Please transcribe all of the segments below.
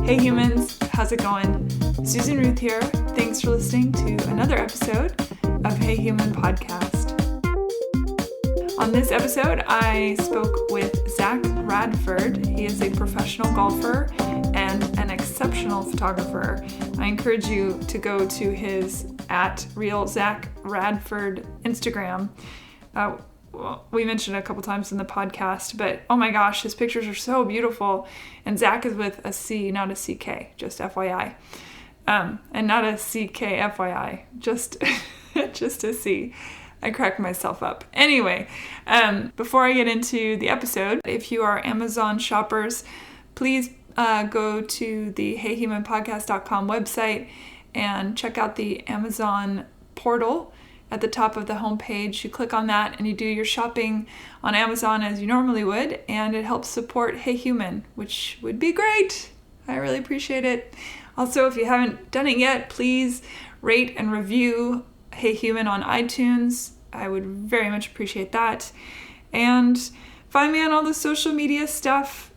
Hey humans, how's it going? Susan Ruth here. Thanks for listening to another episode of Hey Human Podcast. On this episode, I spoke with Zac Radford. He is a professional golfer and an exceptional photographer. I encourage you to go to his @RealZacRadford Instagram. We mentioned it a couple times in the podcast, but oh my gosh, his pictures are so beautiful. And Zac is with a C, not a CK, just FYI. And not a CK FYI, just a C. I cracked myself up. Anyway, before I get into the episode, if you are Amazon shoppers, please go to the heyhumanpodcast.com website and check out the Amazon portal. At the top of the homepage, you click on that and you do your shopping on Amazon as you normally would, and it helps support Hey Human, which would be great. I really appreciate it. Also, if you haven't done it yet, please rate and review Hey Human on iTunes. I would very much appreciate that. And find me on all the social media stuff.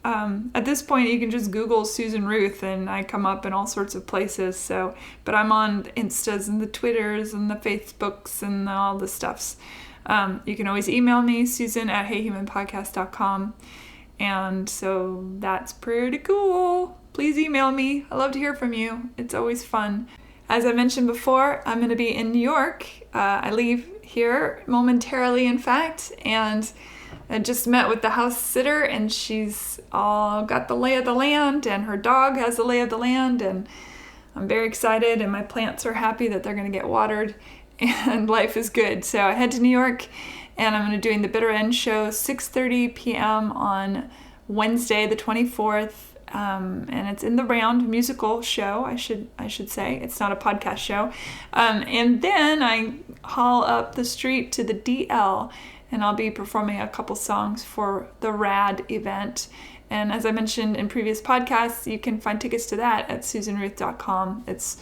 At this point, you can just Google Susan Ruth and I come up in all sorts of places. But I'm on the Instas and the Twitters and the Facebooks and all the stuffs. You can always email me, susan@heyhumanpodcast.com. And so that's pretty cool. Please email me. I love to hear from you. It's always fun. As I mentioned before, I'm going to be in New York. I leave here momentarily, in fact, and I just met with the house sitter, and she's all got the lay of the land, and her dog has the lay of the land, and I'm very excited, and my plants are happy that they're going to get watered, and life is good. So I head to New York, and I'm going to be doing the Bitter End show 6:30 p.m. on Wednesday, the 24th. And it's in the round musical show, I should say. It's not a podcast show. And then I haul up the street to the DL, and I'll be performing a couple songs for the RAD event. And as I mentioned in previous podcasts, you can find tickets to that at susanruth.com. It's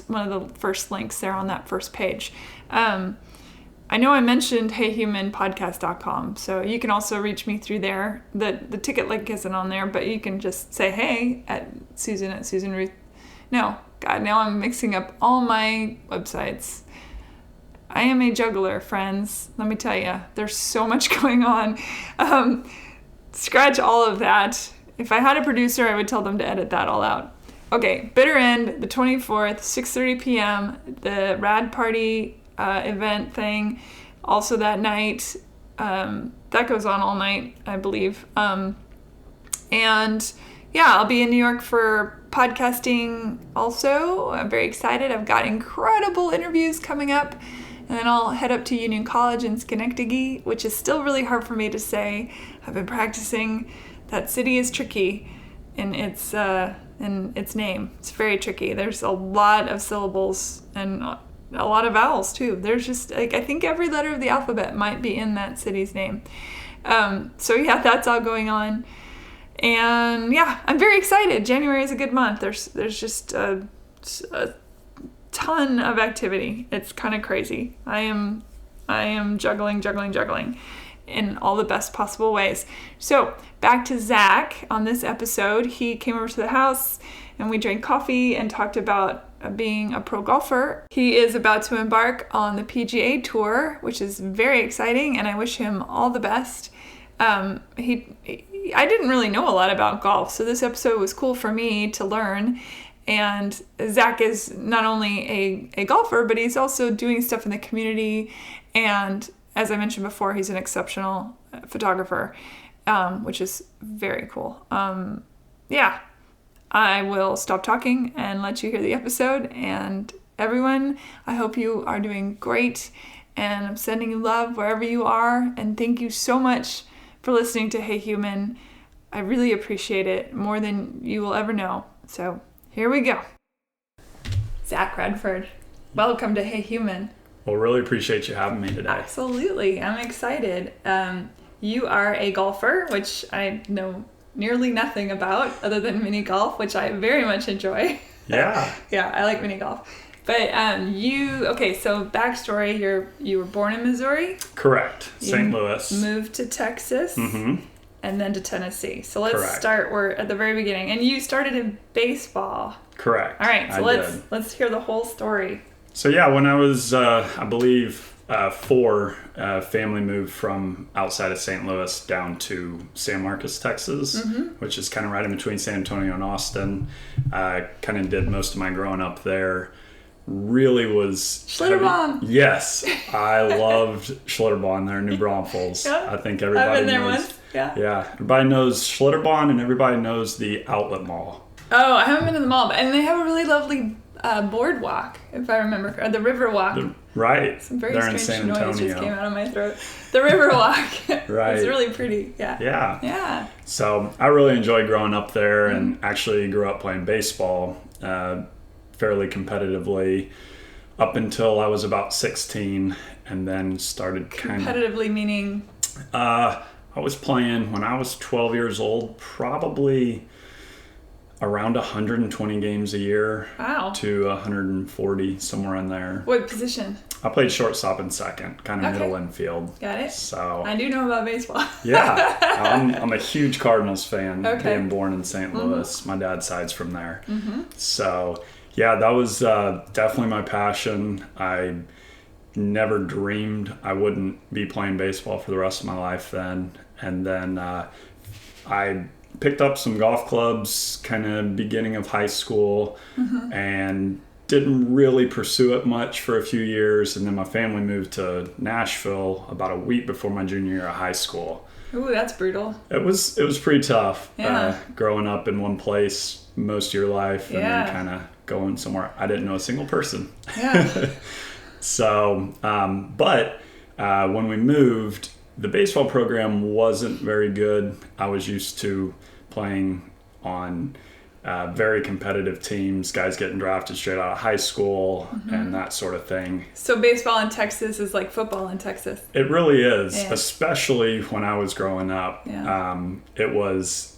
one of the first links there on that first page. I know I mentioned heyhumanpodcast.com, so you can also reach me through there. The ticket link isn't on there, but you can just say hey at Susan Ruth. No, God, now I'm mixing up all my websites. I am a juggler, friends. Let me tell you, there's so much going on. Scratch all of that. If I had a producer, I would tell them to edit that all out. Okay, Bitter End, the 24th, 6:30 p.m., the Rad Party event thing, also that night. That goes on all night, I believe. And yeah, I'll be in New York for podcasting also. I'm very excited. I've got incredible interviews coming up. And then I'll head up to Union College in Schenectady, which is still really hard for me to say. I've been practicing. That city is tricky in its name. It's very tricky. There's a lot of syllables and a lot of vowels too. There's just I think every letter of the alphabet might be in that city's name. So yeah, that's all going on. And yeah, I'm very excited. January is a good month. There's just a ton of activity. It's kind of crazy. I am juggling in all the best possible ways. So back to Zac on this episode. He came over to the house and we drank coffee and talked about being a pro golfer. He is about to embark on the PGA Tour, which is very exciting, and I wish him all the best. I didn't really know a lot about golf, so this episode was cool for me to learn. And Zac is not only a golfer, but he's also doing stuff in the community. And as I mentioned before, he's an exceptional photographer, which is very cool. Yeah, I will stop talking and let you hear the episode. And everyone, I hope you are doing great. And I'm sending you love wherever you are. And thank you so much for listening to Hey Human. I really appreciate it more than you will ever know. So here we go. Zac Radford, welcome to Hey Human. Well, really appreciate you having me today. Absolutely. I'm excited. You are a golfer, which I know nearly nothing about other than mini golf, which I very much enjoy. Yeah. Yeah, I like mini golf. But so backstory, you were born in Missouri? Correct. St. Louis. Moved to Texas. Mm-hmm. and then to Tennessee. So let's Correct. start. We're at the very beginning, and you started in baseball. Correct. All right, so I did. let's hear the whole story. So yeah, when I was, I believe, 4, family moved from outside of St. Louis down to San Marcos, Texas, which is kind of right in between San Antonio and Austin. I kind of did most of my growing up there. Really was Schlitterbahn. Yes, I loved Schlitterbahn there in New Braunfels. Yeah. I think everybody I've been there knows. once. Yeah. Yeah, everybody knows Schlitterbahn, and everybody knows the Outlet Mall. Oh, I haven't been to the mall, and they have a really lovely boardwalk, if I remember correctly. The Riverwalk. Right. Some very there in strange San Antonio. noise just came out of my throat. The Riverwalk. Right. It's really pretty. Yeah. Yeah. Yeah. So I really enjoyed growing up there, and actually grew up playing baseball fairly competitively up until I was about 16, and then started Competitively meaning? I was playing when I was 12 years old, probably around 120 games a year. Wow. To 140, somewhere in there. What position? I played shortstop and second, kind of middle infield. Got it. So I do know about baseball. yeah, I'm a huge Cardinals fan. Okay. Being born in St. Louis, my dad's side's from there. So yeah, that was definitely my passion. I never dreamed I wouldn't be playing baseball for the rest of my life then. And then I picked up some golf clubs kind of beginning of high school and didn't really pursue it much for a few years. And then my family moved to Nashville about a week before my junior year of high school. Ooh, that's brutal. It was pretty tough. Yeah. Growing up in one place most of your life and Yeah. then kind of going somewhere. I didn't know a single person. Yeah. So, but when we moved, the baseball program wasn't very good. I was used to playing on very competitive teams, guys getting drafted straight out of high school and that sort of thing. So baseball in Texas is like football in Texas. It really is, Yeah. especially when I was growing up. Yeah.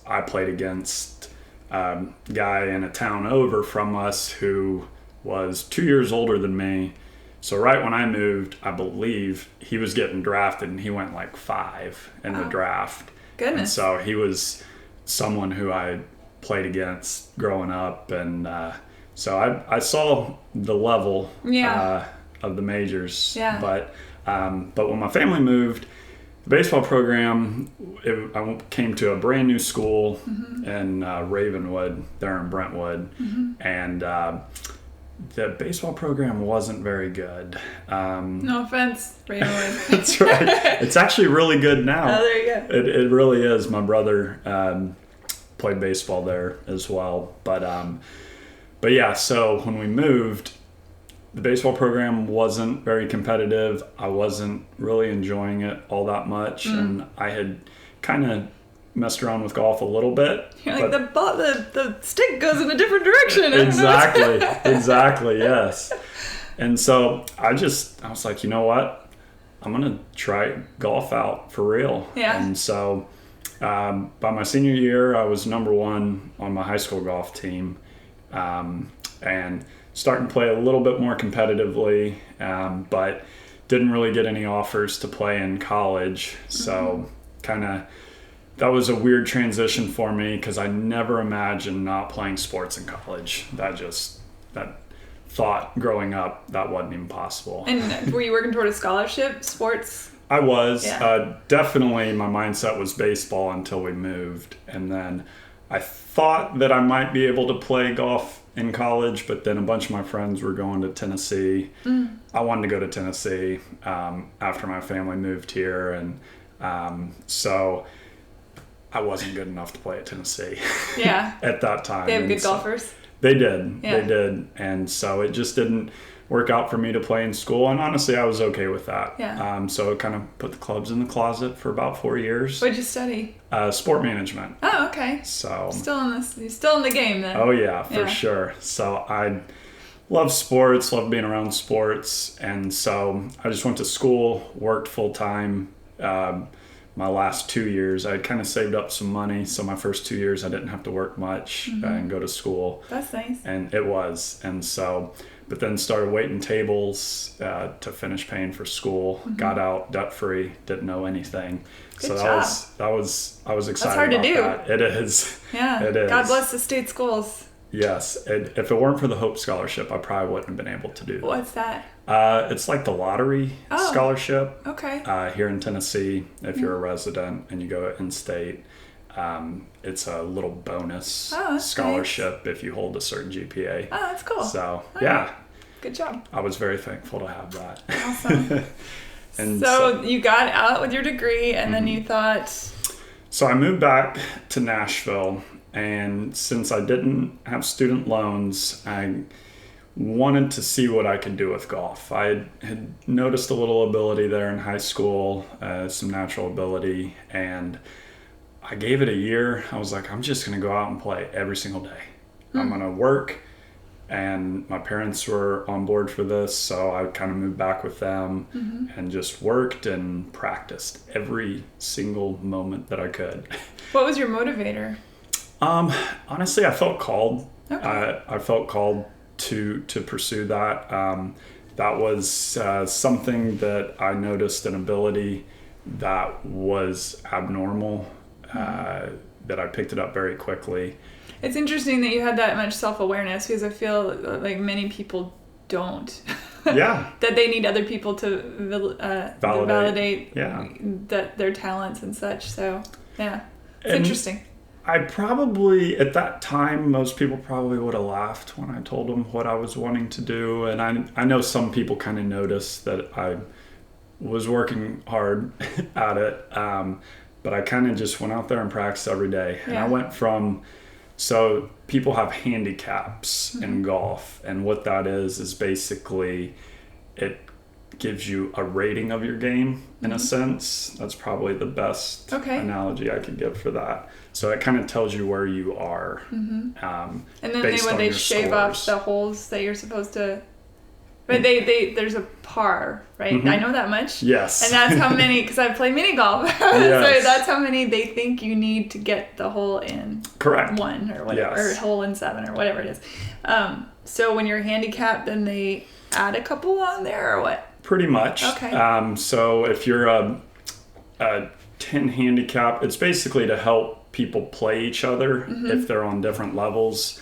I played against a guy in a town over from us who was 2 years older than me. So right when I moved, I believe he was getting drafted, and he went like 5 in the draft. Goodness. And so he was someone who I played against growing up, and so I saw the level of the majors. Yeah. But when my family moved, the baseball program, I came to a brand new school in Ravenwood, there in Brentwood, and the baseball program wasn't very good. No offense, Ravenwood. That's right. It's actually really good now. Oh, there you go. It really is. My brother played baseball there as well. But yeah, so when we moved, the baseball program wasn't very competitive. I wasn't really enjoying it all that much. And I had kind of messed around with golf a little bit. You're like, the stick goes in a different direction. Exactly, yes. And so I was like, you know what? I'm going to try golf out for real. Yeah. And so by my senior year, I was number 1 on my high school golf team, and starting to play a little bit more competitively, but didn't really get any offers to play in college. So that was a weird transition for me because I never imagined not playing sports in college. That thought growing up, that wasn't even possible. And were you working toward a scholarship, sports? I was. Yeah. Definitely my mindset was baseball until we moved. And then I thought that I might be able to play golf in college, but then a bunch of my friends were going to Tennessee. I wanted to go to Tennessee after my family moved here. And so I wasn't good enough to play at Tennessee. Yeah. At that time. They have good golfers? They did. Yeah. They did. And so it just didn't work out for me to play in school. And honestly, I was okay with that. Yeah. So I kind of put the clubs in the closet for about 4 years. What'd you study? Sport management. Oh, okay. So. You're still in the game then. Oh, yeah, for sure. So I love sports, love being around sports. And so I just went to school, worked full time. My last 2 years, I kind of saved up some money. So my first 2 years, I didn't have to work much and go to school. That's nice. And it was. And so but then started waiting tables to finish paying for school. Got out debt free, didn't know anything. Good So job. I was excited. That's hard about to do. that. It is. Yeah. It is. God bless the state schools. Yes. If it weren't for the Hope Scholarship, I probably wouldn't have been able to do that. What's that? It's like the lottery scholarship. Okay. Here in Tennessee, if you're a resident and you go in-state, it's a little bonus scholarship if you hold a certain GPA. Oh, that's cool. So, yeah. Good job. I was very thankful to have that. Awesome. And so you got out with your degree, and then you thought... So I moved back to Nashville, and since I didn't have student loans, I wanted to see what I could do with golf. I had noticed a little ability there in high school, some natural ability, and I gave it a year. I was like, I'm just going to go out and play every single day. I'm going to work, and my parents were on board for this, so I kind of moved back with them and just worked and practiced every single moment that I could. What was your motivator? Honestly, I felt called. Okay. I felt called to pursue that. That was something that I noticed an ability that was abnormal, that I picked it up very quickly. It's interesting that you had that much self-awareness, because I feel like many people don't. Yeah. That they need other people to validate that their talents and such. So, yeah. It's interesting. I probably, at that time, most people probably would have laughed when I told them what I was wanting to do. And I know some people kind of noticed that I was working hard at it. But I kind of just went out there and practiced every day. And I went from, so people have handicaps in golf. And what that is basically, it gives you a rating of your game in a sense. That's probably the best analogy I could give for that. So it kind of tells you where you are. And then they shave off the holes that you're supposed to. But there's a par, right? I know that much. Yes. And that's how many, because I play mini golf. Yes. So that's how many they think you need to get the hole in. Correct. 1 or whatever, or hole in 7 or whatever it is. So when you're handicapped, then they add a couple on there, or what? Pretty much. Okay. So if you're a 10 handicap, it's basically to help people play each other if they're on different levels.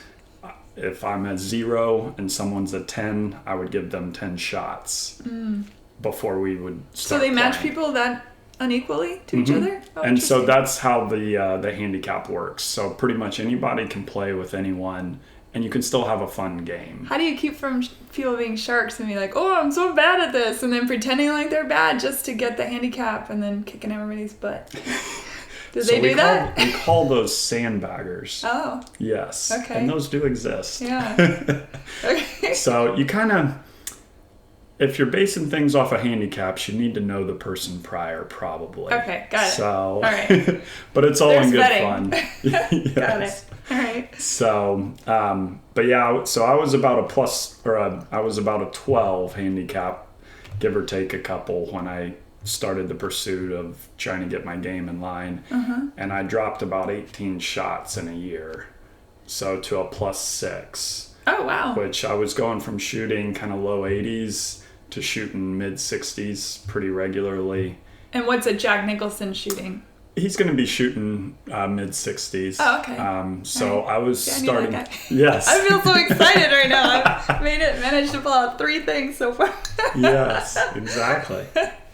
If I'm at 0 and someone's at 10, I would give them 10 shots before we would start. So they match playing. people that unequally to each other? Oh, and so that's how the handicap works. So pretty much anybody can play with anyone, and you can still have a fun game. How do you keep from people being sharks and be like, oh, I'm so bad at this, and then pretending like they're bad just to get the handicap and then kicking everybody's butt? Do they do that? We call those sandbaggers. Oh. Yes. Okay. And those do exist. Yeah. Okay. So you kind of, if you're basing things off of handicaps, you need to know the person prior, probably. Okay, got it. So, all right. But it's all in good vetting. fun. Yes. Got it. All right. So, but yeah, so I was about I was about a 12 handicap, give or take a couple, when I started the pursuit of trying to get my game in line. And I dropped about 18 shots in a year. So to a +6. Oh, wow. Which I was going from shooting kind of low 80s to shooting mid 60s pretty regularly. And what's a Jack Nicholson shooting? He's going to be shooting mid 60s. Oh, okay. So right. I was starting. I knew that guy. Yes. I feel so excited right now. I've managed to pull out 3 things so far. Yes, exactly.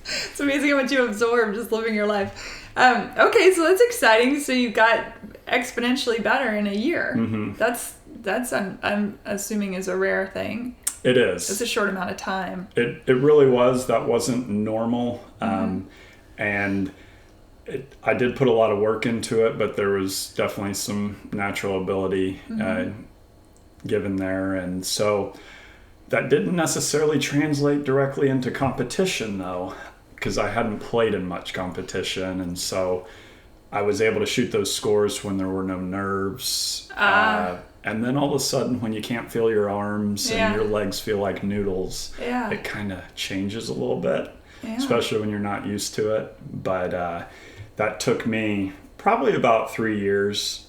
It's amazing what you absorb just living your life. Okay, so that's exciting. So you got exponentially better in a year. That's I'm assuming is a rare thing. It is. It's a short amount of time. It really was. That wasn't normal. And I did put a lot of work into it, but there was definitely some natural ability given there. And so that didn't necessarily translate directly into competition, though, because I hadn't played in much competition. And so I was able to shoot those scores when there were no nerves. And then all of a sudden, when you can't feel your arms and your legs feel like noodles, it kind of changes a little bit, especially when you're not used to it. But that took me probably about 3 years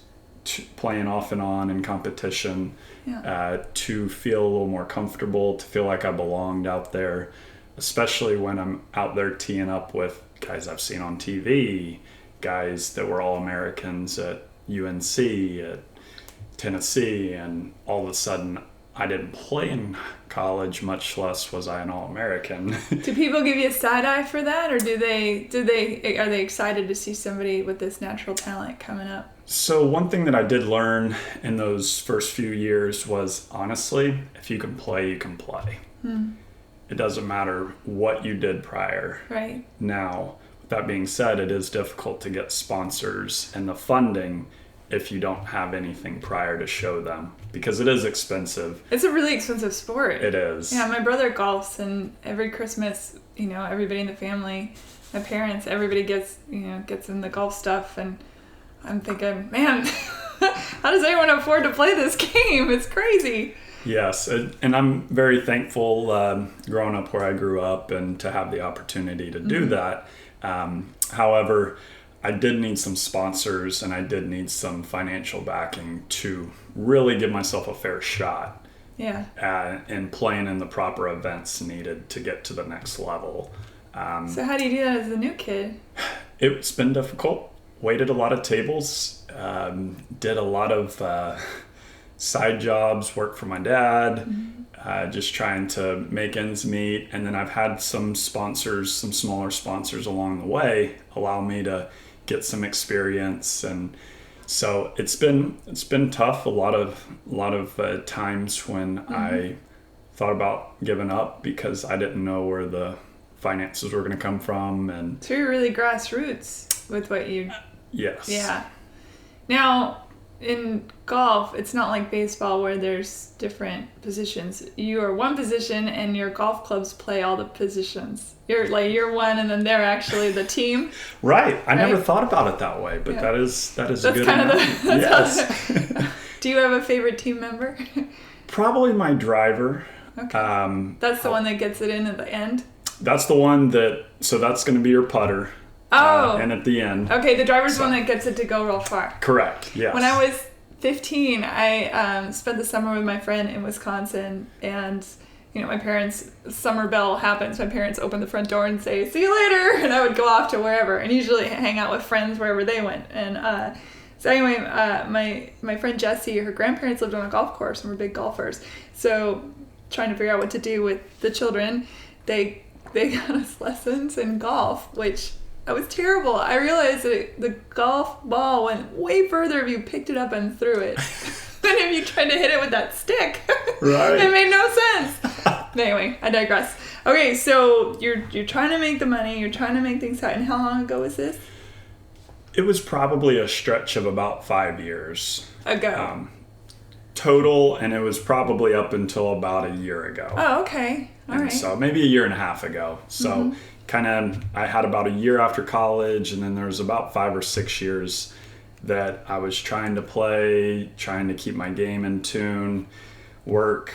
playing off and on in competition, to feel a little more comfortable, to feel like I belonged out there, especially when I'm out there teeing up with guys I've seen on TV, guys that were all Americans at UNC, at Tennessee, and all of a sudden I didn't play in college, much less was I an All-American. Do people give you a side eye for that, or are they excited to see somebody with this natural talent coming up? So one thing that I did learn in those first few years was, honestly, if you can play, you can play. It doesn't matter what you did prior. Right. Now, with that being said, it is difficult to get sponsors and the funding if you don't have anything prior to show them, because it is expensive. It's a really expensive sport. It is. Yeah, my brother golfs, and every Christmas, everybody in the family, my parents, everybody gets in the golf stuff, and I'm thinking, man, how does anyone afford to play this game? It's crazy. Yes, and I'm very thankful growing up where I grew up and to have the opportunity to do that. However, I did need some sponsors, and I did need some financial backing to really give myself a fair shot. Yeah. And playing in the proper events needed to get to the next level. So how do you do that as a new kid? It's been difficult. Waited a lot of tables. Did a lot of side jobs, worked for my dad, just trying to make ends meet. And then I've had some sponsors, some smaller sponsors along the way, allow me to get some experience. And so it's been tough. A lot of times when I thought about giving up because I didn't know where the finances were going to come from. And so you're really grassroots with what you... Yes. Yeah. Now, in golf, it's not like baseball where there's different positions. You are one position, and your golf clubs play all the positions. You're one, and then they're actually the team. Right. I never thought about it that way, but that is a good analogy. Yes. Do you have a favorite team member? Probably my driver. Okay. That's the one that gets it in at the end? That's the one so that's going to be your putter. Oh. And at the end. Okay, the driver's one that gets it to go real far. Correct, yes. When I was 15, I spent the summer with my friend in Wisconsin, and my parents, summer bell happens, my parents open the front door and say, "See you later," and I would go off to wherever, and usually hang out with friends wherever they went. And so anyway, my friend Jessie, her grandparents lived on a golf course and were big golfers. So trying to figure out what to do with the children, they got us lessons in golf, which... I was terrible. I realized that the golf ball went way further if you picked it up and threw it than if you tried to hit it with that stick. Right. It made no sense. Anyway, I digress. Okay, so you're trying to make the money. You're trying to make things happen. How long ago was this? It was probably a stretch of about 5 years. Ago. Total, and it was probably up until about a year ago. Oh, okay. All right. So maybe a year and a half ago. So I had about a year after college, and then there was about 5 or 6 years that I was trying to play, trying to keep my game in tune, work,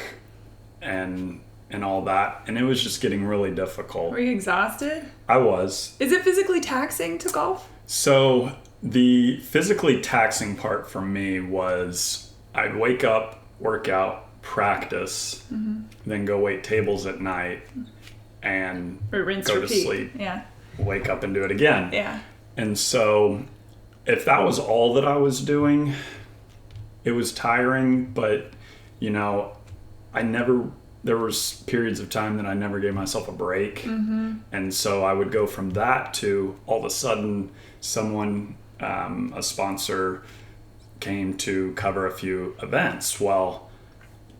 and all that. And it was just getting really difficult. Were you exhausted? I was. Is it physically taxing to golf? So the physically taxing part for me was I'd wake up, work out, practice, then go wait tables at night, and rinse, go repeat. to sleep. Yeah. Wake up and do it again. Yeah. And so if that was all that I was doing, it was tiring, but there was periods of time that I never gave myself a break. And so I would go from that to all of a sudden someone, a sponsor, came to cover a few events. Well,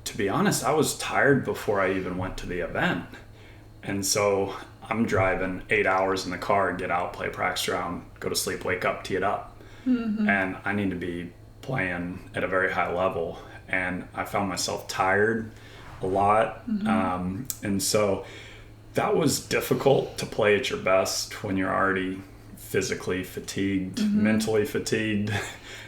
to be honest, I was tired before I even went to the event. And so I'm driving 8 hours in the car, get out, play a practice round, go to sleep, wake up, tee it up. And I need to be playing at a very high level. And I found myself tired a lot. And so that was difficult to play at your best when you're already physically fatigued, mentally fatigued.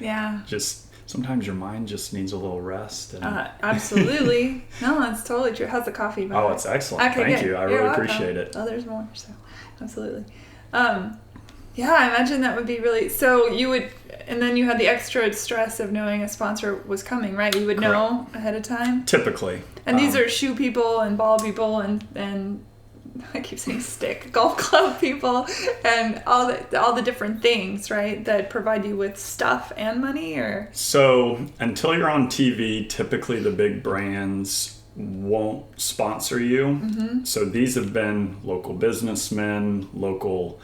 Yeah. Just sometimes your mind just needs a little rest. And absolutely. No, that's totally true. How's the coffee? Oh, it's excellent. Okay, Thank good. you. I You're really welcome. appreciate it. Oh, there's more. So, absolutely. Yeah, I imagine that would be really... So you would... And then you had the extra stress of knowing a sponsor was coming, right? You would know ahead of time? Typically. And these are shoe people and ball people and I keep saying stick, golf club people and all the different things, right? That provide you with stuff and money, or... So until you're on TV, typically the big brands won't sponsor you. Mm-hmm. So these have been local businessmen, local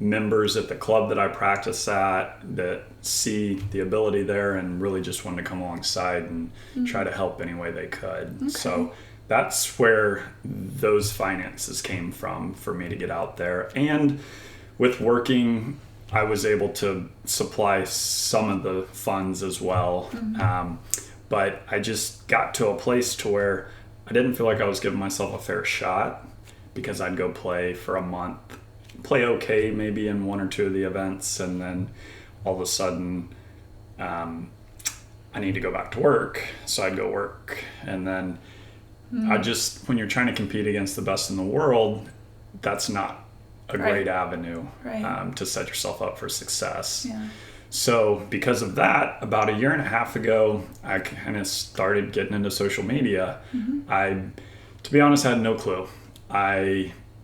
members at the club that I practice at that see the ability there and really just wanted to come alongside and try to help any way they could. Okay. So that's where those finances came from for me to get out there. And with working, I was able to supply some of the funds as well. Mm-hmm. But I just got to a place to where I didn't feel like I was giving myself a fair shot, because I'd go play for a month, play okay maybe in one or two of the events, and then all of a sudden I need to go back to work. So I'd go work, and then when you're trying to compete against the best in the world, that's not a great avenue to set yourself up for success. Yeah. So because of that, about a year and a half ago, I kind of started getting into social media. Mm-hmm. To be honest, I had no clue.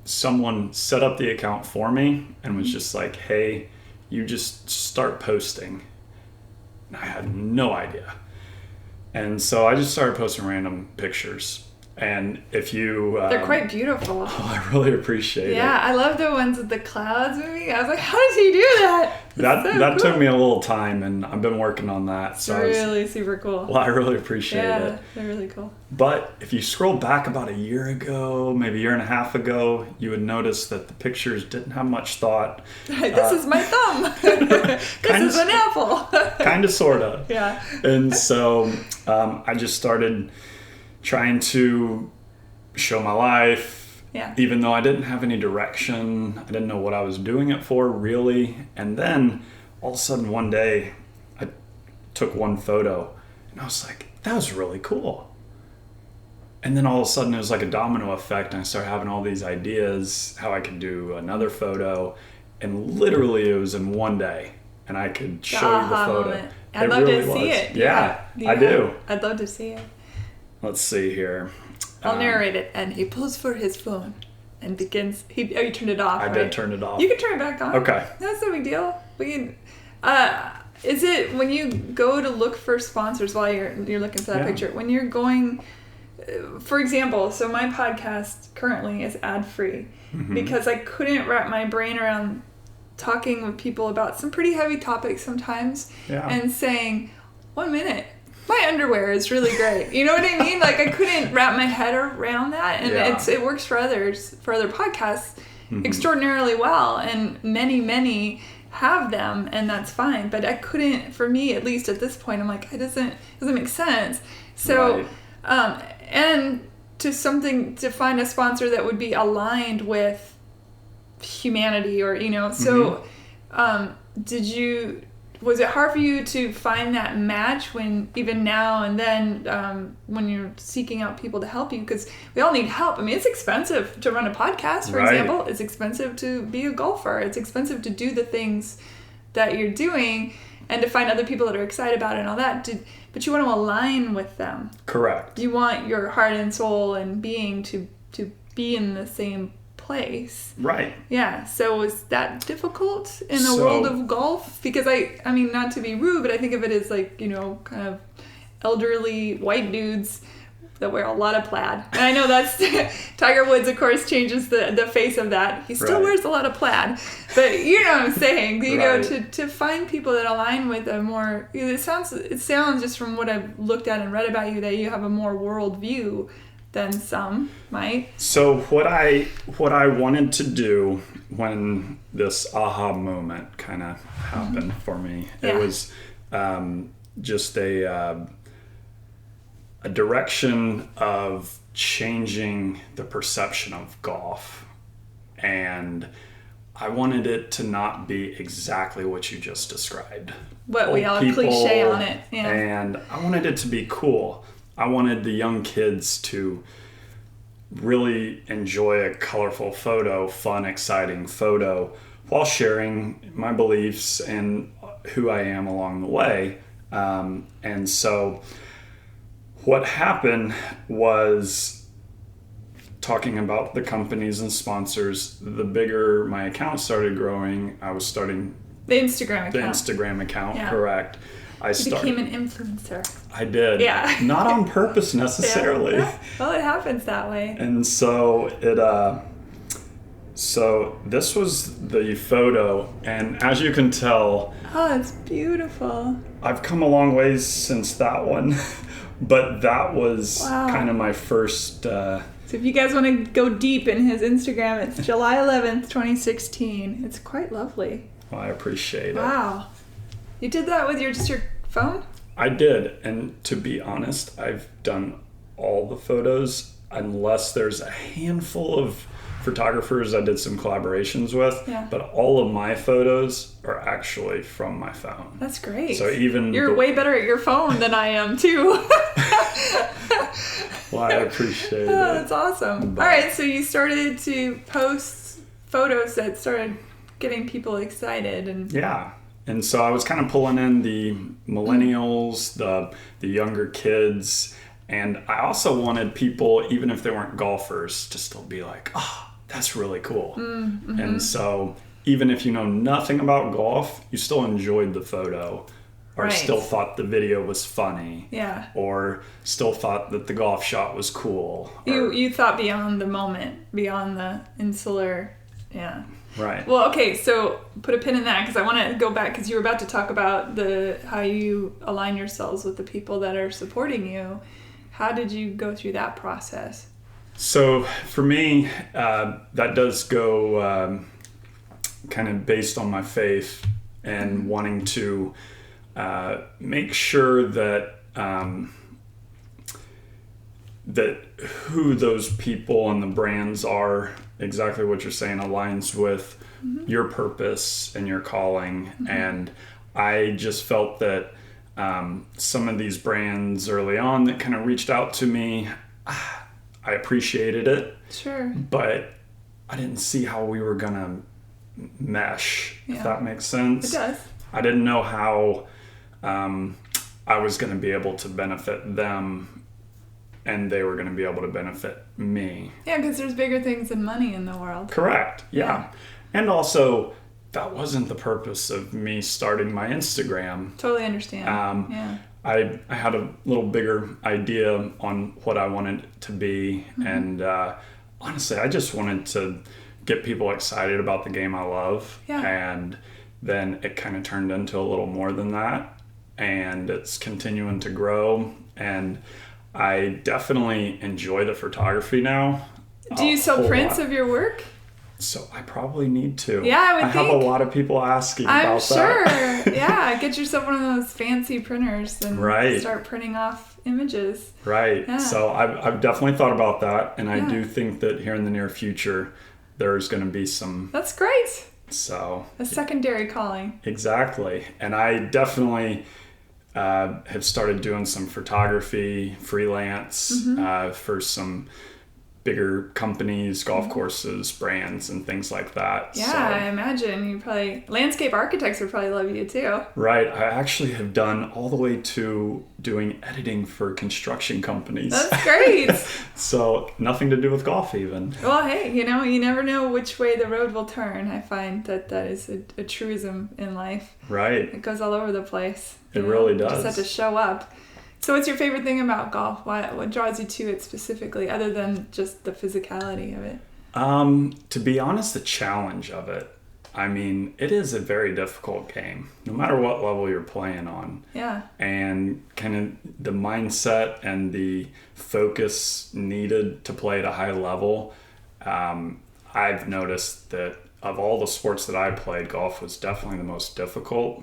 Someone set up the account for me and was just like, hey, you just start posting. And I had no idea. And so I just started posting random pictures. And if you... They're quite beautiful. Oh, I really appreciate it. Yeah, I love the ones with the clouds moving. I was like, how does he do that? That cool. Took me a little time, and I've been working on that. It's really super cool. Well, I really appreciate it. Yeah, they're really cool. But if you scroll back about a year ago, maybe a year and a half ago, you would notice that the pictures didn't have much thought. This is my thumb. This is an apple. Kind of, sort of. Yeah. And so I just started trying to show my life, even though I didn't have any direction. I didn't know what I was doing it for, really. And then all of a sudden one day I took one photo and I was like, that was really cool. And then all of a sudden it was like a domino effect, and I started having all these ideas how I could do another photo, and literally it was in one day and I could show you the photo. Moment. I'd love to see it. Yeah, I do. I'd love to see it. Let's see here. I'll narrate it. And he pulls for his phone and begins... you turned it off, I did turn it off. You can turn it back on. Okay. That's no big deal. We can... is it when you go to look for sponsors while you're looking for that picture, when you're going... For example, so my podcast currently is ad-free because I couldn't wrap my brain around talking with people about some pretty heavy topics sometimes and saying, 1 minute... my underwear is really great. You know what I mean? Like, I couldn't wrap my head around that. And it works for other podcasts extraordinarily well. And many have them, and that's fine. But I couldn't, for me, at least at this point, I'm like, it doesn't make sense. So, and to find a sponsor that would be aligned with humanity, or, so was it hard for you to find that match when, even now and then, when you're seeking out people to help you? Because we all need help. I mean, it's expensive to run a podcast, for example. It's expensive to be a golfer. It's expensive to do the things that you're doing and to find other people that are excited about it and all that. But you want to align with them. Correct. You want your heart and soul and being to be in the same place. Right. Yeah. So was that difficult in the world of golf? Because I mean, not to be rude, but I think of it as like, kind of elderly white dudes that wear a lot of plaid. And I know that's Tiger Woods, of course, changes the face of that. He still wears a lot of plaid. But you know what I'm saying? To find people that align with a more, it sounds just from what I've looked at and read about you that you have a more world view than some might. So what I wanted to do when this aha moment kind of happened for me, it was just a direction of changing the perception of golf. And I wanted it to not be exactly what you just described. What we all cliche on it. Yeah. And I wanted it to be cool. I wanted the young kids to really enjoy a colorful photo, fun, exciting photo while sharing my beliefs and who I am along the way. And so what happened was, talking about the companies and sponsors, the bigger my account started growing, I was starting the Instagram account. The Instagram account, yeah. Correct. You became an influencer. I did. Yeah. Not on purpose necessarily. Yeah. Well, it happens that way. And so so this was the photo, and as you can tell, oh, it's beautiful. I've come a long ways since that one, but that was kind of my first. So if you guys want to go deep in his Instagram, it's July 11th, 2016. It's quite lovely. Well, I appreciate it. Wow. You did that with just your phone? I did, and to be honest, I've done all the photos, unless there's a handful of photographers I did some collaborations with, but all of my photos are actually from my phone. That's great. So even you're way better at your phone than I am too. Well, I appreciate it. That's awesome. All right, so you started to post photos that started getting people excited, and and so I was kind of pulling in the millennials, the younger kids, and I also wanted people, even if they weren't golfers, to still be like, oh, that's really cool. Mm-hmm. And so even if you know nothing about golf, you still enjoyed the photo, or still thought the video was funny, or still thought that the golf shot was cool. You thought beyond the moment, beyond the insular, Right. Well, okay, so put a pin in that, because I want to go back, because you were about to talk about how you align yourselves with the people that are supporting you. How did you go through that process? So for me, that does go kind of based on my faith and wanting to make sure that that who those people and the brands are, exactly what you're saying, aligns with your purpose and your calling. And I just felt that some of these brands early on that kind of reached out to me, I appreciated it. Sure. But I didn't see how we were going to mesh, if that makes sense. It does. I didn't know how I was going to be able to benefit them and they were going to be able to benefit me. Yeah, because there's bigger things than money in the world. Correct. Yeah. And also, that wasn't the purpose of me starting my Instagram. Totally understand. I had a little bigger idea on what I wanted it to be. And honestly, I just wanted to get people excited about the game I love. Yeah. And then it kind of turned into a little more than that. And it's continuing to grow. And I definitely enjoy the photography now. Do you sell prints of your work? So I probably need to. Yeah, I would think. I have a lot of people asking about that. I'm sure. Yeah, get yourself one of those fancy printers and start printing off images. Right. Yeah. So I've definitely thought about that, and I do think that here in the near future there's going to be some. That's great. So a secondary calling. Exactly, and I definitely have started doing some photography freelance for some bigger companies, golf courses, brands, and things like that. Yeah, so, I imagine you probably landscape architects would probably love you too. Right. I actually have done all the way to doing editing for construction companies. That's great. So nothing to do with golf even. Well, hey, you never know which way the road will turn. I find that is a truism in life. Right. It goes all over the place. It really does. You just have to show up. So what's your favorite thing about golf? What draws you to it specifically, other than just the physicality of it? To be honest, the challenge of it. I mean, it is a very difficult game, no matter what level you're playing on. Yeah. And kind of the mindset and the focus needed to play at a high level. I've noticed that of all the sports that I played, golf was definitely the most difficult.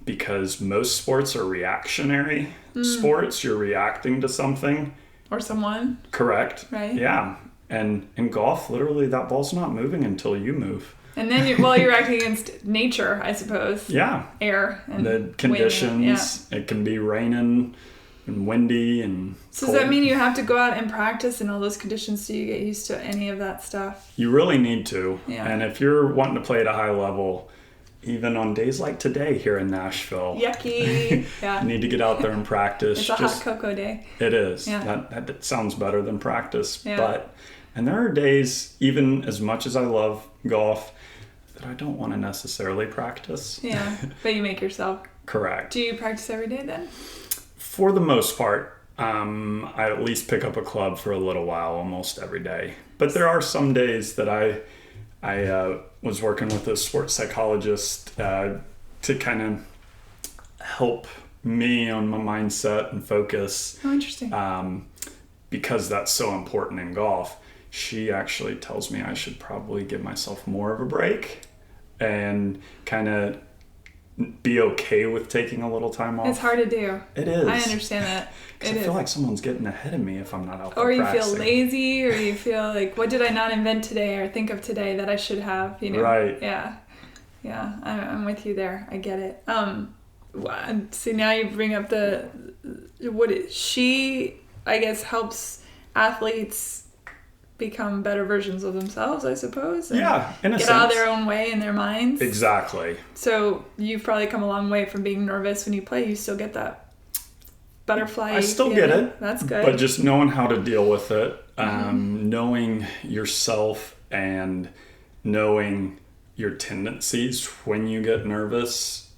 Because most sports are reactionary sports. You're reacting to something. Or someone. Correct. Right. Yeah. And in golf, literally, that ball's not moving until you move. And then you're acting against nature, I suppose. Yeah. Air and the conditions. Yeah. It can be raining and windy and So cold. does that mean you have to go out and practice in all those conditions so you get used to any of that stuff? You really need to. Yeah. And if you're wanting to play at a high level, even on days like today here in Nashville, Yucky. Yeah. you need to get out there and practice. It's a hot cocoa day. It is. Yeah. That sounds better than practice. Yeah. And there are days, even as much as I love golf, that I don't want to necessarily practice. Yeah. But you make yourself. Correct. Do you practice every day then? For the most part, I at least pick up a club for a little while, almost every day. But there are some days that I was working with a sports psychologist to kind of help me on my mindset and focus. Oh, interesting. Because that's so important in golf. She actually tells me I should probably give myself more of a break and kind of be okay with taking a little time off. It's hard to do. It is. I understand that. Because I feel like someone's getting ahead of me if I'm not out there Or you practicing. feel lazy, or you feel like, what did I not invent today or think of today that I should have, you know? Right. Yeah. Yeah, I'm with you there. I get it. See, now you bring up she, I guess, helps athletes become better versions of themselves, I suppose. And yeah, in a get sense. out of their own way in their minds. Exactly. So you've probably come a long way from being nervous when you play. You still get that butterfly. I still get it. That's good. But just knowing how to deal with it, knowing yourself and knowing your tendencies when you get nervous.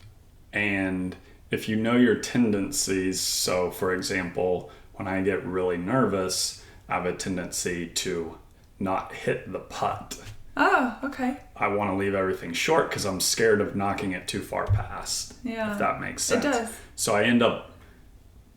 And if you know your tendencies, so for example, when I get really nervous, I have a tendency to not hit the putt. Oh, okay. I want to leave everything short because I'm scared of knocking it too far past. Yeah. If that makes sense. It does. So I end up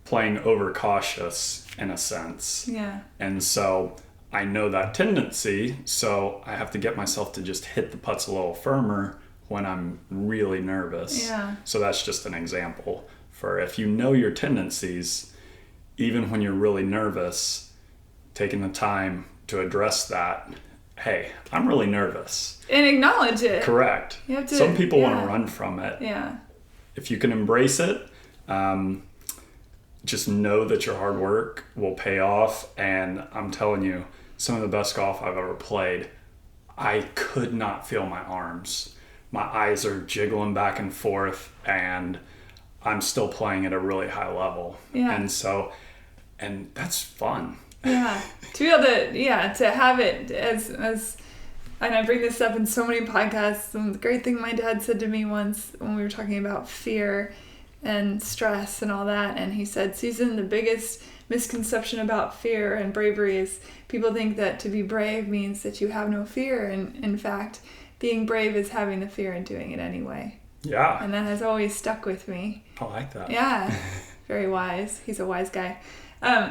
playing overcautious in a sense. Yeah. And so I know that tendency, so I have to get myself to just hit the putts a little firmer when I'm really nervous. Yeah. So that's just an example for if you know your tendencies, even when you're really nervous, taking the time to address that. Hey, I'm really nervous. And acknowledge it. Correct. You have to, Some people want to run from it. Yeah. If you can embrace it, just know that your hard work will pay off. And I'm telling you, some of the best golf I've ever played, I could not feel my arms. My eyes are jiggling back and forth, and I'm still playing at a really high level. Yeah. And that's fun. Yeah. To be able to have it as and I bring this up in so many podcasts. And the great thing my dad said to me once when we were talking about fear and stress and all that, and he said, Susan, the biggest misconception about fear and bravery is people think that to be brave means that you have no fear, and in fact, being brave is having the fear and doing it anyway. Yeah. And that has always stuck with me. I like that. Yeah. Very wise. He's a wise guy.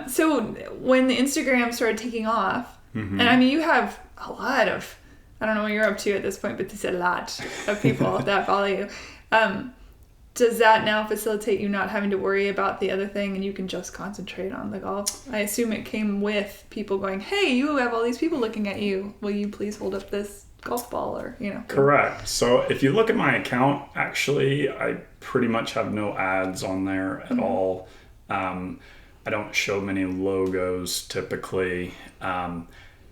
So when the Instagram started taking off, and I mean, you have a lot of, I don't know what you're up to at this point, but there's a lot of people that follow you. Does that now facilitate you not having to worry about the other thing and you can just concentrate on the golf? I assume it came with people going, hey, you have all these people looking at you. Will you please hold up this golf ball or, you know? Correct. So if you look at my account, actually, I pretty much have no ads on there at all. I don't show many logos typically.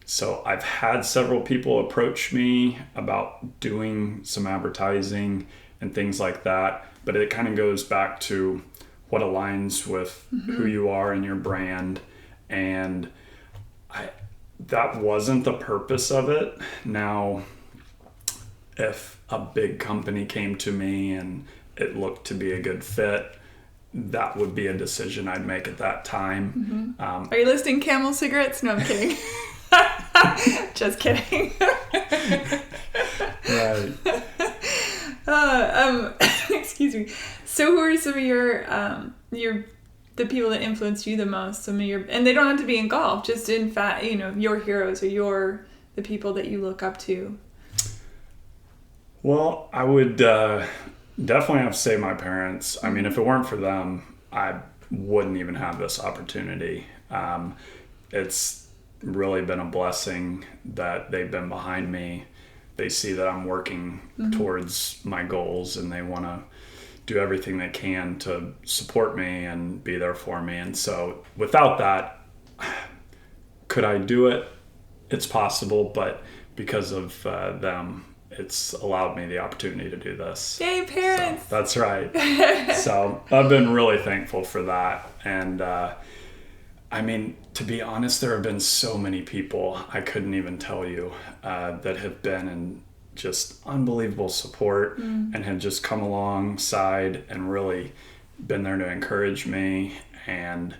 So I've had several people approach me about doing some advertising and things like that. But it kind of goes back to what aligns with who you are and your brand. And that wasn't the purpose of it. Now, if a big company came to me and it looked to be a good fit, that would be a decision I'd make at that time. Are you listing Camel cigarettes? No, I'm kidding. Just kidding. Right. Excuse me. So who are some of your the people that influenced you the most? Some of your, and they don't have to be in golf, just in fact, you know, your heroes or the people that you look up to. Well, I would definitely have to say my parents. I mean, if it weren't for them, I wouldn't even have this opportunity. It's really been a blessing that they've been behind me. They see that I'm working towards my goals and they want to do everything they can to support me and be there for me. And so without that, could I do it? It's possible, but because of them, it's allowed me the opportunity to do this. Yay, parents! So, that's right. So I've been really thankful for that. And I mean, to be honest, there have been so many people I couldn't even tell you that have been in just unbelievable support and have just come alongside and really been there to encourage me. And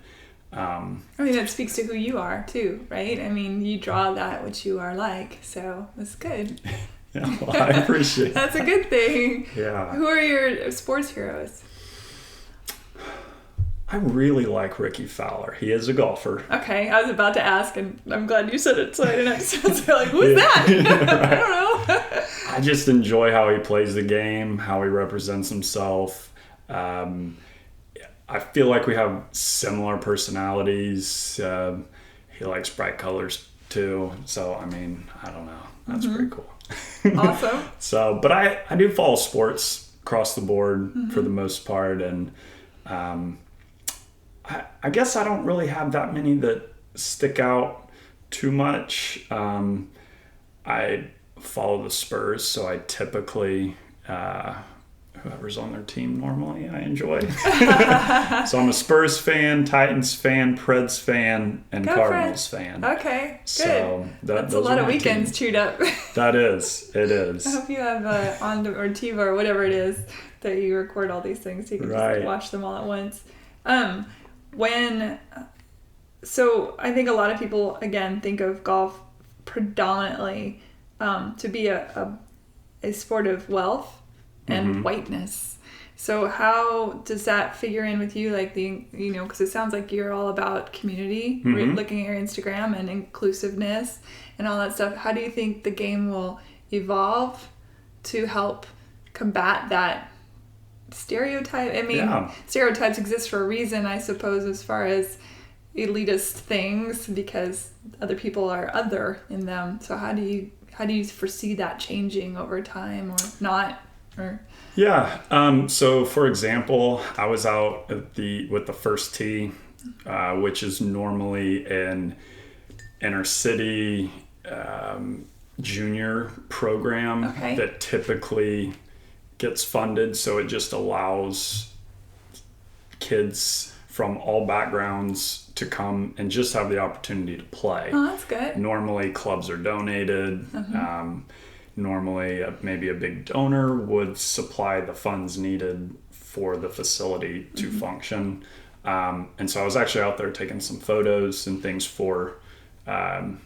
I mean, that speaks to who you are too, right? I mean, you draw that which you are like, so that's good. Yeah, well, I appreciate it. That's a good thing. Yeah. Who are your sports heroes? I really like Ricky Fowler. He is a golfer. Okay, I was about to ask, and I'm glad you said it, so I didn't have to say, like, who's that? I don't know. I just enjoy how he plays the game, how he represents himself. I feel like we have similar personalities. He likes bright colors too. So, I mean, I don't know. That's pretty cool. Awesome. So, but I do follow sports across the board for the most part. And I guess I don't really have that many that stick out too much. I follow the Spurs, so I typically, whoever's on their team normally, I enjoy. So I'm a Spurs fan, Titans fan, Preds fan, and Go Cardinals fan. Okay, good. So that's a lot of weekends chewed up. That is. It is. I hope you have on or TiVo or whatever it is that you record all these things so you can just watch them all at once. So I think a lot of people, again, think of golf predominantly to be a sport of wealth and whiteness. So how does that figure in with you? Like because it sounds like you're all about community, looking at your Instagram and inclusiveness and all that stuff. How do you think the game will evolve to help combat that stereotype? I mean, stereotypes exist for a reason, I suppose, as far as elitist things, because other people are other in them. So how do you foresee that changing over time or not? So for example, I was out with the first tee, which is normally an inner city junior program that typically gets funded, so it just allows kids from all backgrounds to come and just have the opportunity to play. Oh, that's good. Normally clubs are donated. Normally maybe a big donor would supply the funds needed for the facility to function. And so I was actually out there taking some photos and things for the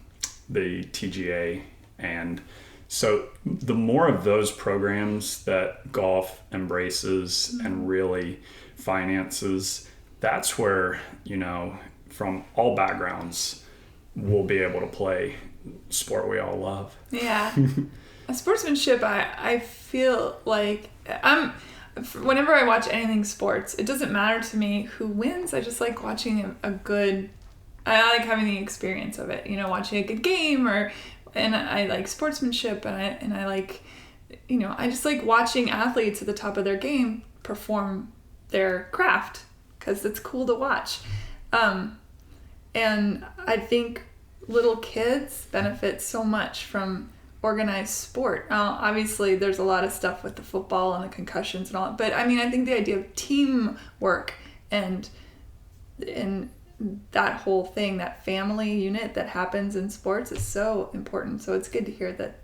TGA. And so the more of those programs that golf embraces and really finances, that's where, from all backgrounds, we'll be able to play sport we all love. Yeah. Sportsmanship, I feel like whenever I watch anything sports, it doesn't matter to me who wins. I just like watching I like having the experience of it, watching a good game and I like sportsmanship and I like, I just like watching athletes at the top of their game perform their craft because it's cool to watch. And I think little kids benefit so much from organized sport. Obviously, there's a lot of stuff with the football and the concussions and all, but I mean, I think the idea of teamwork and that whole thing, that family unit that happens in sports is so important. So it's good to hear that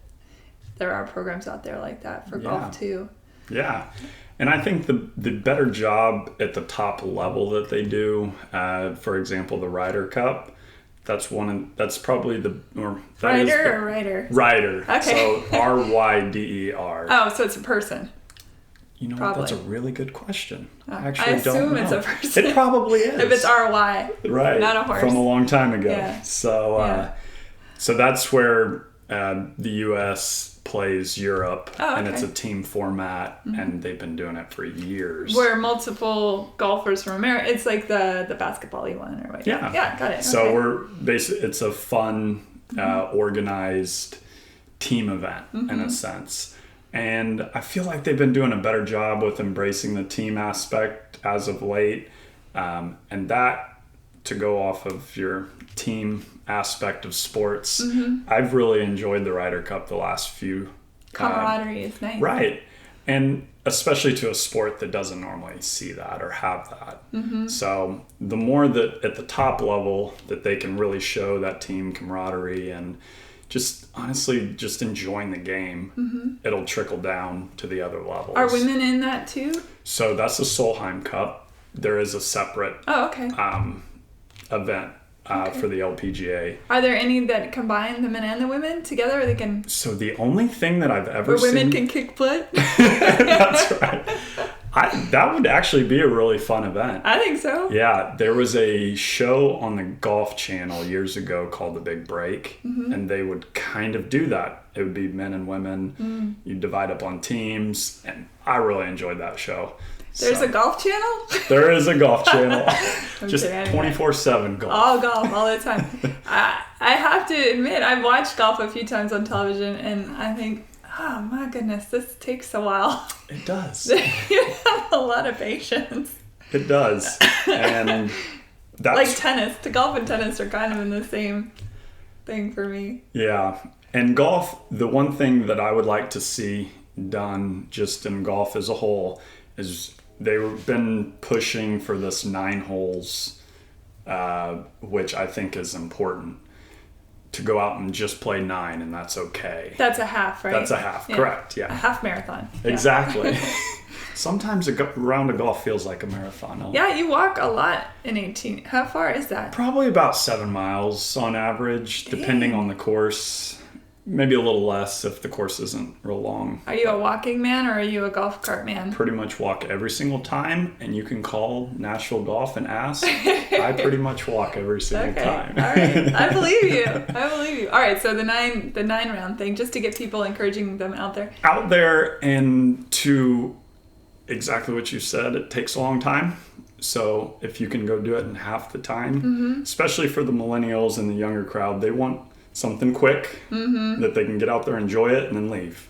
there are programs out there like that for golf too. Yeah. And I think the better job at the top level that they do, for example, the Ryder Cup, that's probably Ryder? Ryder. Okay. So RYDER. Oh, so it's a person. You know what? That's a really good question. I assume it's a person. It probably is. If it's RY. Right. Not a horse. From a long time ago. Yeah. So, so that's where the U.S. plays Europe, and it's a team format, and they've been doing it for years. Where multiple golfers from America, it's like the basketball-y one, or what? Yeah, got it. So it's a fun, organized team event in a sense. And I feel like they've been doing a better job with embracing the team aspect as of late. And that, to go off of your team aspect of sports, I've really enjoyed the Ryder Cup the last few. Camaraderie is nice. Right. And especially to a sport that doesn't normally see that or have that. So the more that at the top level that they can really show that team camaraderie and just honestly just enjoying the game, it'll trickle down to the other levels. Are women in that too? So that's the Solheim Cup. There is a separate event for the LPGA. Are there any that combine the men and the women together, or they can? So the only thing that I've ever seen... Where women can kick butt? That's right. That would actually be a really fun event. I think so. Yeah, there was a show on the Golf Channel years ago called The Big Break, and they would kind of do that. It would be men and women. You'd divide up on teams, and I really enjoyed that show. There's a golf channel? There is a golf channel. Just 24/7 golf. All golf, all the time. I have to admit, I've watched golf a few times on television, and I think, oh my goodness, this takes a while. It does. You have a lot of patience. It does. And that's... like tennis. Golf and tennis are kind of in the same thing for me. Yeah. And golf, the one thing that I would like to see done just in golf as a whole is... they've been pushing for this 9 holes, which I think is important, to go out and just play 9, and that's okay. That's a half, right? That's a half, correct, yeah. A half marathon. Exactly. Sometimes a round of golf feels like a marathon. Yeah, you walk a lot in 18. How far is that? Probably about 7 miles on average, depending on the course. Maybe a little less if the course isn't real long. Are you a walking man or are you a golf cart man? Pretty much walk every single time, and you can call Nashville Golf and ask. I pretty much walk every single time. All right. I believe you. All right, so the nine round thing, just to get people, encouraging them out there. Out there, and to exactly what you said, it takes a long time. So if you can go do it in half the time, especially for the millennials and the younger crowd, they want something quick that they can get out there, enjoy it, and then leave.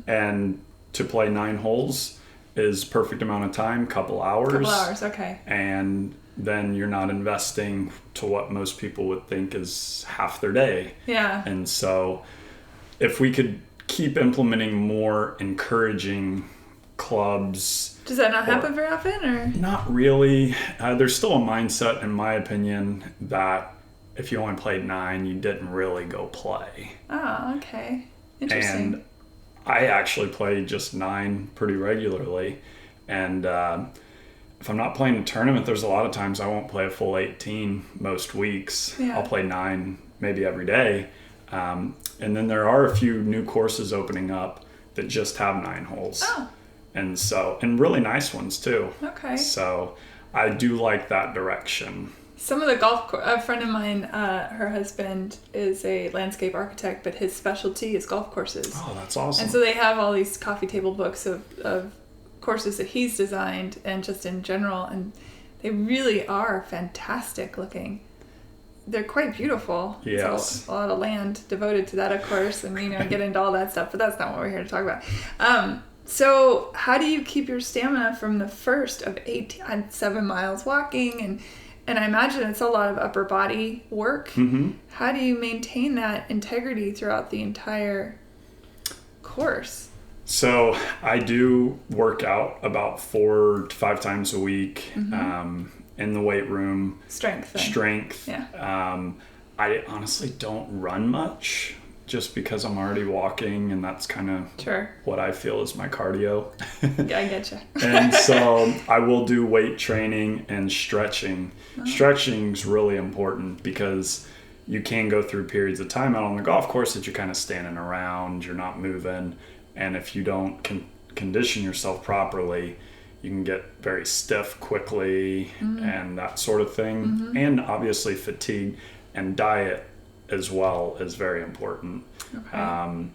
And to play 9 holes is perfect amount of time, couple hours, okay. And then you're not investing to what most people would think is half their day. Yeah. And so if we could keep implementing more encouraging clubs. Does that not happen very often, or? Not really. There's still a mindset, in my opinion, that if you only played 9, you didn't really go play. Oh, okay. Interesting. And I actually play just 9 pretty regularly. And if I'm not playing a tournament, there's a lot of times I won't play a full 18 most weeks. Yeah. I'll play 9 maybe every day. And then there are a few new courses opening up that just have 9 holes. Oh. And really nice ones too. Okay. So I do like that direction. Some of the a friend of mine, her husband is a landscape architect, but his specialty is golf courses. Oh, that's awesome. And so they have all these coffee table books of courses that he's designed and just in general, and they really are fantastic looking. They're quite beautiful. Yes. So a lot of land devoted to that, of course, and get into all that stuff, but that's not what we're here to talk about. So how do you keep your stamina from the first of 7 miles walking, and I imagine it's a lot of upper body work. Mm-hmm. How do you maintain that integrity throughout the entire course? So I do work out about 4 to 5 times a week in the weight room. Strength. Yeah. I honestly don't run much just because I'm already walking, and that's kind of what I feel is my cardio. Yeah, I get you. And so I will do weight training and stretching. Oh. Stretching's really important because you can go through periods of time out on the golf course that you're kind of standing around, you're not moving, and if you don't condition yourself properly, you can get very stiff quickly and that sort of thing. And obviously fatigue, and diet as well is very important. Okay.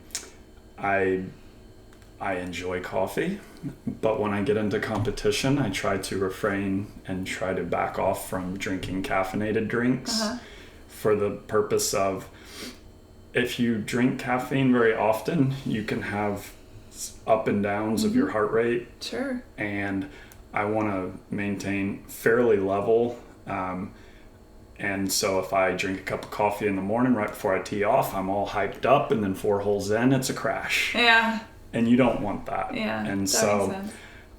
I enjoy coffee, but when I get into competition, I try to refrain and try to back off from drinking caffeinated drinks for the purpose of, if you drink caffeine very often, you can have up and downs of your heart rate. Sure. And I want to maintain fairly level. And so if I drink a cup of coffee in the morning right before I tee off, I'm all hyped up, and then 4 holes in, it's a crash. Yeah. And you don't want that. Yeah. And that so makes sense.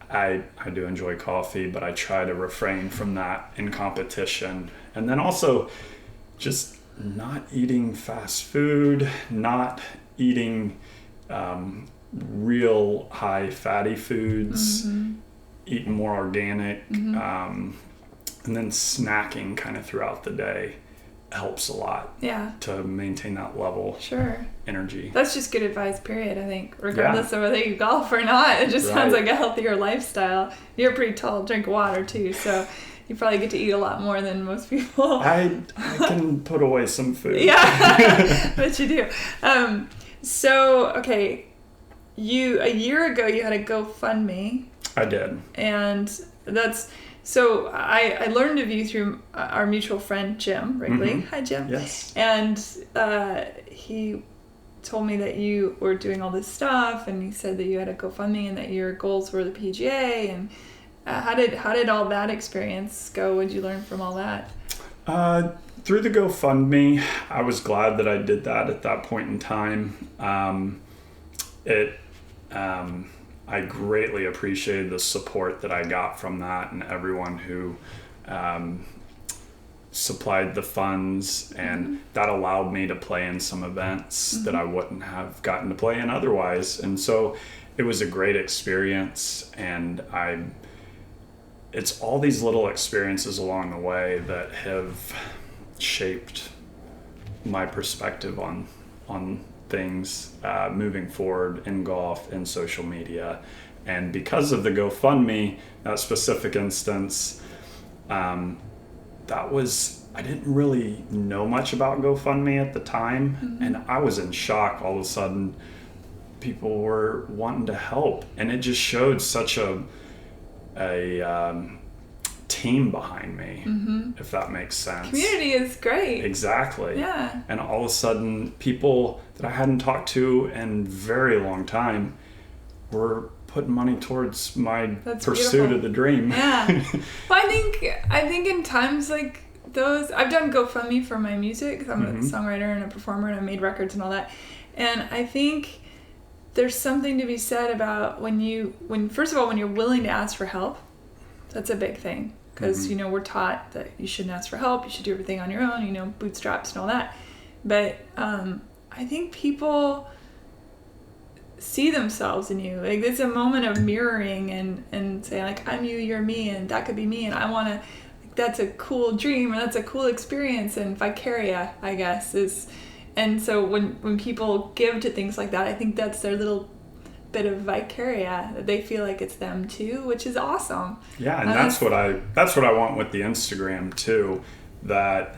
I do enjoy coffee, but I try to refrain from that in competition. And then also just not eating fast food, not eating real high fatty foods, eating more organic, and then snacking kind of throughout the day helps a lot. Yeah. To maintain that level. Sure. Energy. That's just good advice, period, I think. Regardless of whether you golf or not, it just sounds like a healthier lifestyle. You're pretty tall, drink water too, so you probably get to eat a lot more than most people. I can put away some food. Yeah, but you do. So, okay, a year ago you had a GoFundMe. I did. And that's... So I learned of you through our mutual friend, Jim Wrigley. Hi, Jim. Yes. And he told me that you were doing all this stuff, and he said that you had a GoFundMe and that your goals were the PGA. And how did all that experience go? What did you learn from all that? Through the GoFundMe, I was glad that I did that at that point in time. I greatly appreciated the support that I got from that, and everyone who supplied the funds, and that allowed me to play in some events that I wouldn't have gotten to play in otherwise. And so it was a great experience, and it's all these little experiences along the way that have shaped my perspective on things moving forward in golf and social media. And because of the GoFundMe, that specific instance, I didn't really know much about GoFundMe at the time, and I was in shock. All of a sudden people were wanting to help, and it just showed such a team behind me, if that makes sense. Community is great. Exactly. Yeah. And all of a sudden, people that I hadn't talked to in a very long time were putting money towards my pursuit of the dream. Yeah. Well, I think in times like those, I've done GoFundMe for my music, 'cause I'm a songwriter and a performer, and I made records and all that. And I think there's something to be said about first of all, when you're willing to ask for help. That's a big thing, because we're taught that you shouldn't ask for help, you should do everything on your own, bootstraps and all that. But I think people see themselves in you. Like, it's a moment of mirroring and saying, like, I'm you, you're me, and that could be me, and I want to. That's a cool dream, or that's a cool experience, and Vicaria, I guess, is. And so when people give to things like that, I think that's their little bit of Vicaria. They feel like it's them too, which is awesome. Yeah, and that's what I want with the Instagram too. That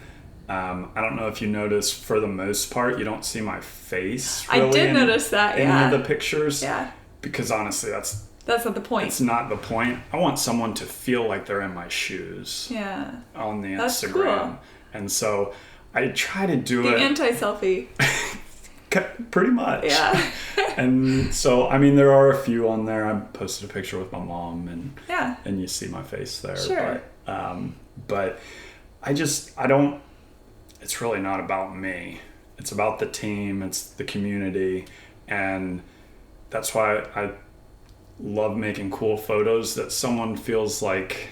I don't know if you notice, for the most part, you don't see my face. Really, I did notice that. In Yeah. any of the pictures. Yeah. Because honestly, that's not the point. It's not the point. I want someone to feel like they're in my shoes. Yeah. On the That's Instagram. cool. And so I try to do the it. The anti-selfie. Pretty much. Yeah. And so, I mean, there are a few on there. I posted a picture with my mom, and you see my face there. Sure. But I don't, it's really not about me. It's about the team. It's the community. And that's why I love making cool photos that someone feels like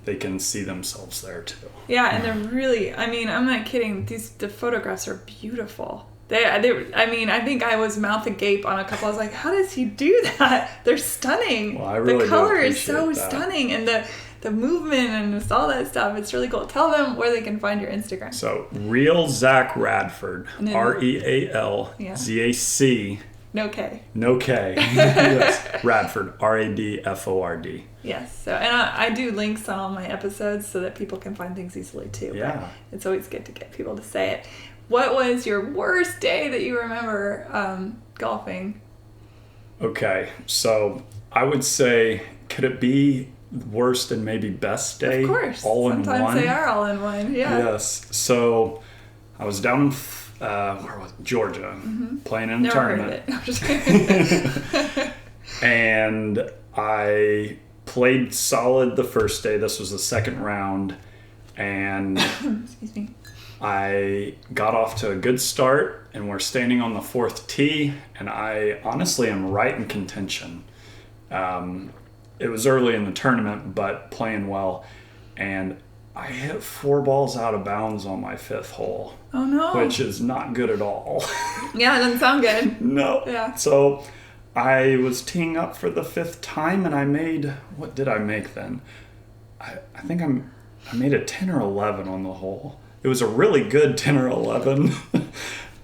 they can see themselves there too. Yeah, and they're really, I mean, I'm not kidding. The photographs are beautiful. I think I was mouth agape on a couple. I was like, how does he do that? They're stunning. Well, I really the color is so that. stunning, and the movement and just all that stuff. It's really cool. Tell them where they can find your Instagram. So, Real Zac Radford, REALZAC. No K. No K. Yes. Radford, RADFORD. Yes. So, and I do links on all my episodes so that people can find things easily too. Yeah. But it's always good to get people to say it. What was your worst day that you remember golfing? Okay, so I would say, could it be worst and maybe best day? Of course. All Sometimes in one? they are all in one, yeah. Yes. So I was down in where was it? Georgia, playing in a Never tournament. heard of it. I'm just kidding. And I played solid the first day. This was the second round. And Excuse me. I got off to a good start, and we're standing on the fourth tee, and I honestly am right in contention. It was early in the tournament, but playing well. And I hit 4 balls out of bounds on my 5th hole. Oh, no. Which is not good at all. Yeah, it doesn't sound good. No. Yeah. So I was teeing up for the 5th time, and I made, what did I make then? I think I made a 10 or 11 on the hole. It was a really good 10 or 11.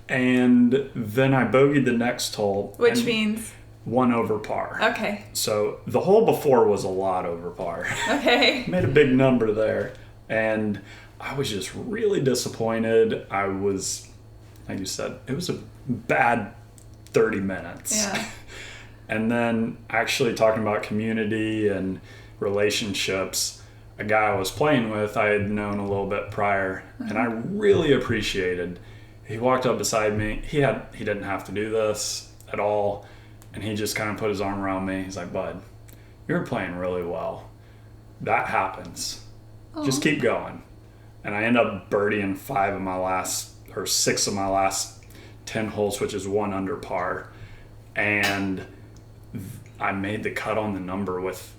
And then I bogeyed the next hole. Which means? 1 over par. Okay. So the hole before was a lot over par. Okay. Made a big number there. And I was just really disappointed. I was, like you said, it was a bad 30 minutes. Yeah. And then actually talking about community and relationships, a guy I was playing with, I had known a little bit prior, and I really appreciated. He walked up beside me. He didn't have to do this at all, and he just kind of put his arm around me. He's like, "Bud, you're playing really well. That happens. Just keep going." And I end up birdieing 6 of my last 10 holes, which is 1 under par, and I made the cut on the number with.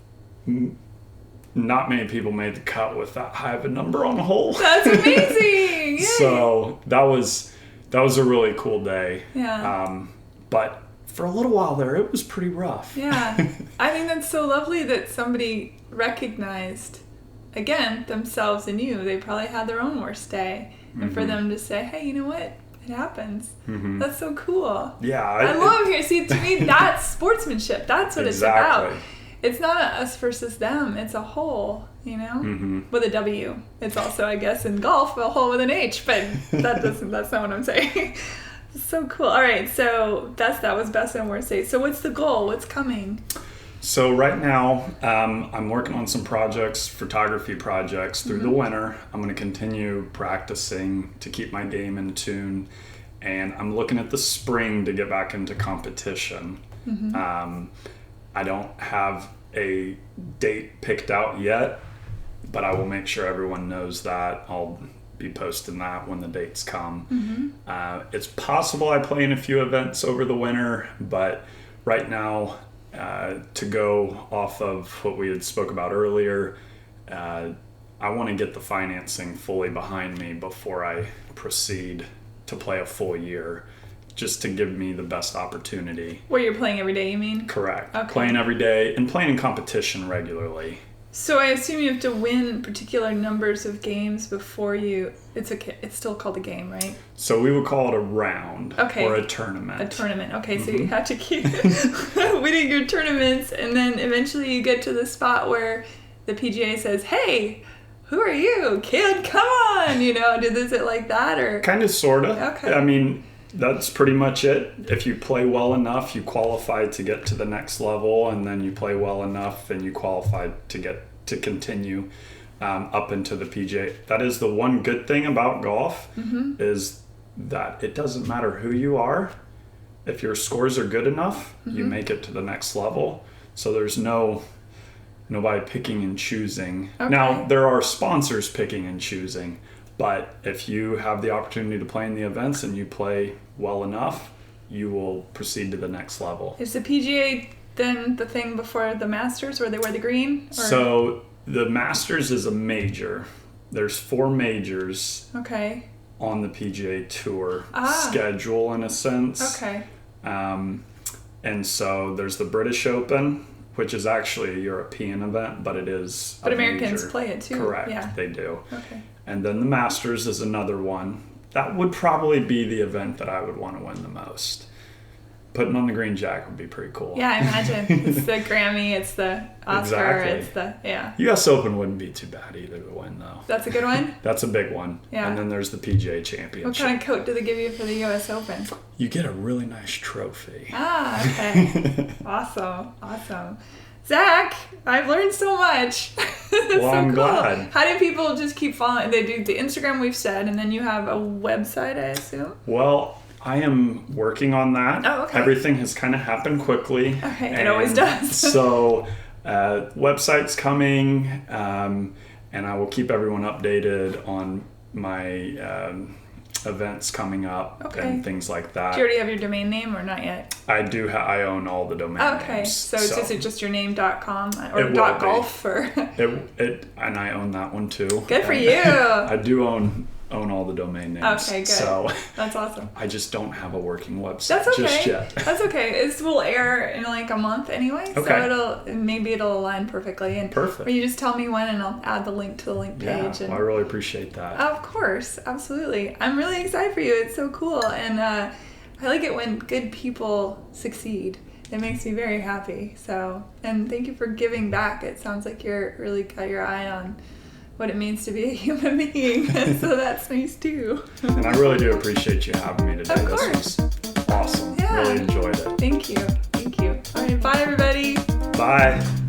Not many people made the cut with that high of a number on a hole. That's amazing. Yay. So that was a really cool day. Yeah. But for a little while there, it was pretty rough. Yeah. I think that's so lovely that somebody recognized, again, themselves and you. They probably had their own worst day. And for them to say, hey, you know what? It happens. That's so cool. Yeah. I love here. See, to me, that's sportsmanship. That's what it's about. It's not a us versus them. It's a whole, you know, with a W. It's also, I guess, in golf, a whole with an H, but that's not what I'm saying. So cool. All right. So that was best and worst day. So what's the goal? What's coming? So right now, I'm working on some projects, photography projects through the winter. I'm going to continue practicing to keep my game in tune. And I'm looking at the spring to get back into competition. I don't have a date picked out yet, but I will make sure everyone knows that. I'll be posting that when the dates come. It's possible I play in a few events over the winter, but right now, to go off of what we had spoke about earlier, I want to get the financing fully behind me before I proceed to play a full year. Just to give me the best opportunity. Where you're playing every day, you mean? Correct. Okay. Playing every day and playing in competition regularly. So I assume you have to win particular numbers of games before you... It's still called a game, right? So we would call it a round or a tournament. A tournament. Okay, so you have to keep winning your tournaments, and then eventually you get to the spot where the PGA says, hey, who are you? Kid, come on! You know, is it like that? Or kind of, sort of. Okay. I mean... That's pretty much it. If you play well enough, you qualify to get to the next level, and then you play well enough and you qualify to continue up into the PGA. That is the one good thing about golf, is that it doesn't matter who you are. If your scores are good enough, you make it to the next level. So there's nobody picking and choosing. Okay. Now, there are sponsors picking and choosing. But if you have the opportunity to play in the events and you play well enough, you will proceed to the next level. Is the PGA then the thing before the Masters where they wear the green? Or? So the Masters is a major. There's 4 majors on the PGA Tour schedule in a sense. Okay. And so there's the British Open, which is actually a European event, but it is But Americans major. play it too. Correct, yeah. They do. Okay. And then the Masters is another one. That would probably be the event that I would want to win the most. Putting on the green jacket would be pretty cool. Yeah, I imagine. It's the Grammy, it's the Oscar, it's the, US Open wouldn't be too bad either to win, though. That's a good one? That's a big one. Yeah. And then there's the PGA Championship. What kind of coat do they give you for the US Open? You get a really nice trophy. Okay. Awesome. Zach, I've learned so much. Well, I'm glad. How do people just keep following? They do the Instagram we've said, and then you have a website, I assume? Well, I am working on that. Oh, okay. Everything has kind of happened quickly. Okay, it always does. So, website's coming, and I will keep everyone updated on my events coming up and things like that. Do you already have your domain name or not yet? I do. I own all the domain names. So is it just your name.com or .golf? Or and I own that one too. Good for you. I do own all the domain names. Okay, good. So that's awesome. I just don't have a working website That's okay. just yet. That's okay. This will air in like a month anyway, Okay. so it'll align perfectly. And Perfect. you just tell me when, and I'll add the link to the link page. Yeah, I really appreciate that. Of course, absolutely. I'm really excited for you. It's so cool, and I like it when good people succeed. It makes me very happy. So, and thank you for giving back. It sounds like you're really got your eye on what it means to be a human being. So that's nice too. And I really do appreciate you having me today. Of course. This was awesome. Yeah. Really enjoyed it. Thank you. All right, bye everybody. Bye.